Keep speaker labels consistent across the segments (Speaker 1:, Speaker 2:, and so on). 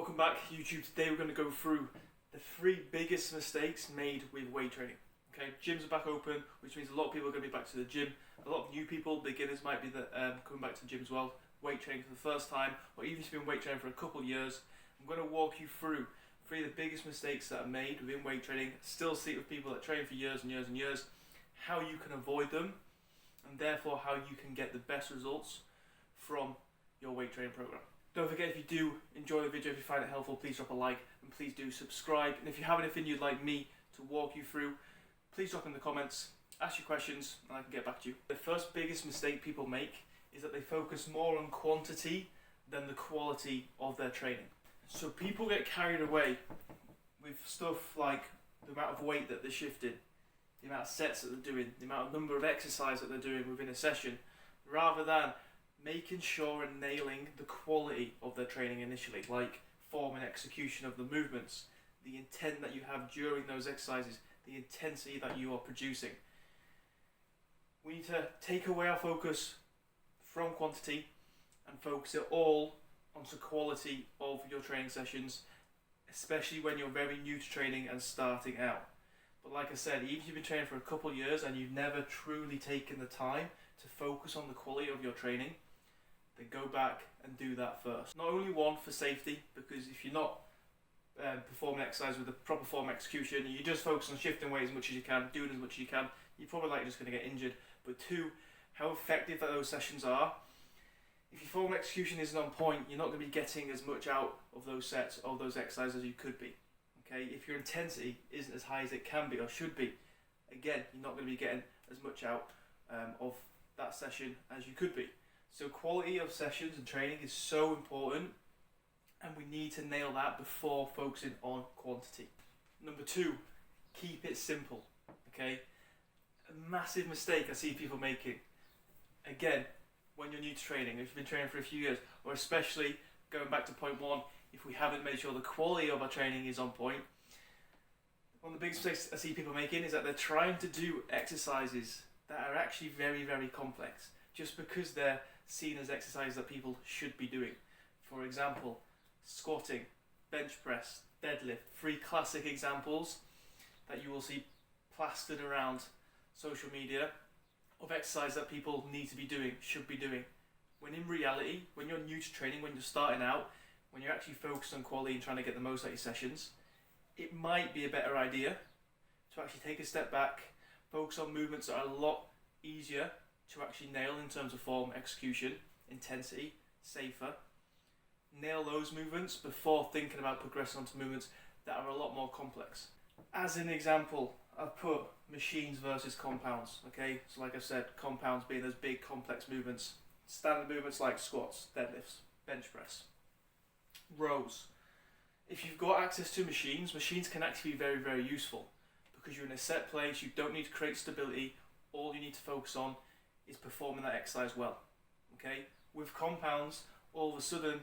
Speaker 1: Welcome back YouTube. Today we're going to go through the 3 biggest mistakes made with weight training. Okay, gyms are back open, which means a lot of people are going to be back to the gym. A lot of new people, beginners might be coming back to the gym as well, weight training for the first time, or even if you've been weight training for a couple of years. I'm going to walk you through 3 of the biggest mistakes that are made within weight training. Still see it with people that train for years and years and years, how you can avoid them, and therefore how you can get the best results from your weight training program. Don't forget, if you do enjoy the video, if you find it helpful, please drop a like and please do subscribe. And if you have anything you'd like me to walk you through, please drop in the comments, ask your questions, and I can get back to you. The first biggest mistake people make is that they focus more on quantity than the quality of their training. So people get carried away with stuff like the amount of weight that they're shifting, the amount of sets that they're doing, the amount of number of exercises that they're doing within a session, rather than making sure and nailing the quality of their training initially, like form and execution of the movements, the intent that you have during those exercises, the intensity that you are producing. We need to take away our focus from quantity and focus it all onto quality of your training sessions, especially when you're very new to training and starting out. But like I said, even if you've been training for a couple of years and you've never truly taken the time to focus on the quality of your training, then go back and do that first. Not only one, for safety, because if you're not performing exercise with the proper form execution, you just focus on shifting weight as much as you can, doing as much as you can, you're probably likely just going to get injured. But 2, how effective that those sessions are. If your form execution isn't on point, you're not going to be getting as much out of those sets, of those exercises as you could be. Okay, if your intensity isn't as high as it can be or should be, again, you're not going to be getting as much out of that session as you could be. So quality of sessions and training is so important, and we need to nail that before focusing on quantity. Number 2, keep it simple. Okay, a massive mistake I see people making. Again, when you're new to training, if you've been training for a few years, or especially going back to point 1, if we haven't made sure the quality of our training is on point, one of the biggest mistakes I see people making is that they're trying to do exercises that are actually very, very complex, just because they're seen as exercises that people should be doing. For example, squatting, bench press, deadlift, 3 classic examples that you will see plastered around social media of exercise that people need to be doing, should be doing. When in reality, when you're new to training, when you're starting out, when you're actually focused on quality and trying to get the most out of your sessions, it might be a better idea to actually take a step back, focus on movements that are a lot easier to actually nail in terms of form, execution, intensity, safer. Nail those movements before thinking about progressing onto movements that are a lot more complex. As an example, I've put machines versus compounds. Okay, so like I said, compounds being those big complex movements, standard movements like squats, deadlifts, bench press, rows. If you've got access to machines can actually be very, very useful, because you're in a set place, you don't need to create stability, all you need to focus on is performing that exercise well. Okay, with compounds, all of a sudden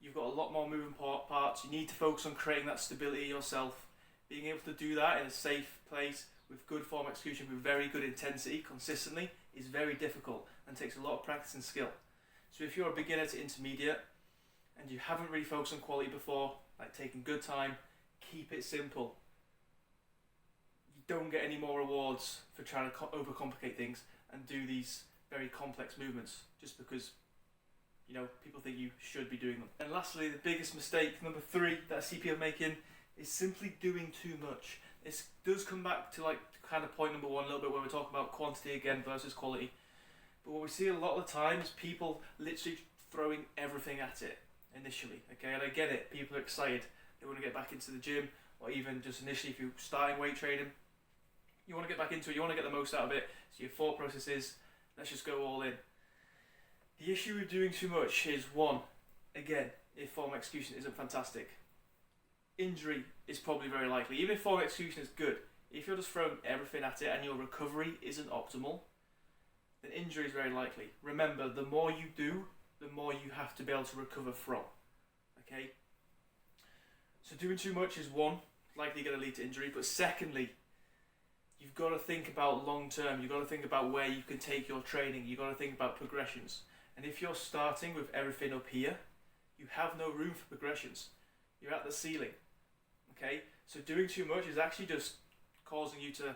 Speaker 1: you've got a lot more moving parts. You need to focus on creating that stability yourself. Being able to do that in a safe place with good form execution, with very good intensity consistently, is very difficult and takes a lot of practice and skill. So if you're a beginner to intermediate and you haven't really focused on quality before, like taking good time, keep it simple. You don't get any more rewards for trying to overcomplicate things and do these very complex movements just because, you know, people think you should be doing them. And lastly, the biggest mistake, number 3, that I see people making is simply doing too much. It does come back to like kind of point number 1 a little bit, where we're talking about quantity again versus quality. But what we see a lot of the time is people literally throwing everything at it initially. Okay, and I get it, people are excited, they want to get back into the gym, or even just initially if you're starting weight training, you want to get back into it, you want to get the most out of it, so your thought process is, let's just go all in. The issue with doing too much is, 1, again, if form execution isn't fantastic, injury is probably very likely. Even if form execution is good, if you're just throwing everything at it and your recovery isn't optimal, then injury is very likely. Remember, the more you do, the more you have to be able to recover from. Okay? So doing too much is, 1, likely going to lead to injury, but secondly, you've got to think about long term. You've got to think about where you can take your training. You've got to think about progressions. And if you're starting with everything up here, you have no room for progressions. You're at the ceiling. Okay? So doing too much is actually just causing you to,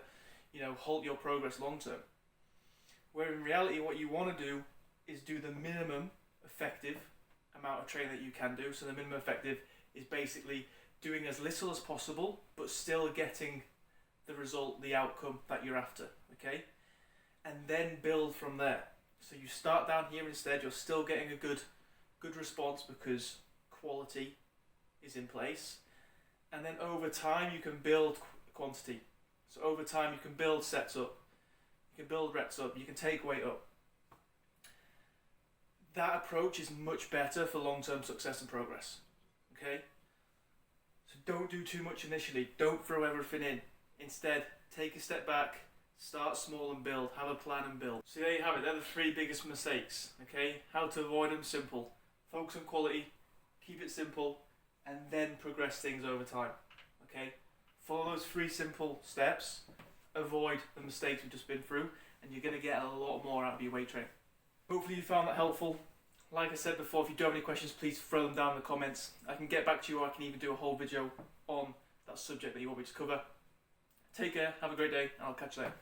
Speaker 1: halt your progress long term. Where in reality, what you want to do is do the minimum effective amount of training that you can do. So the minimum effective is basically doing as little as possible, but still getting the result, the outcome that you're after. Okay? And then build from there. So you start down here instead, you're still getting a good response because quality is in place. And then over time you can build quantity. So over time you can build sets up, you can build reps up, you can take weight up. That approach is much better for long-term success and progress. Okay? So don't do too much initially, don't throw everything in. Instead, take a step back, start small and build, have a plan and build. So there you have it, they're the 3 biggest mistakes. Okay? How to avoid them, simple. Focus on quality, keep it simple, and then progress things over time. Okay? Follow those 3 simple steps, avoid the mistakes we've just been through, and you're going to get a lot more out of your weight training. Hopefully you found that helpful. Like I said before, if you do have any questions, please throw them down in the comments. I can get back to you, or I can even do a whole video on that subject that you want me to cover. Take care, have a great day, and I'll catch you later.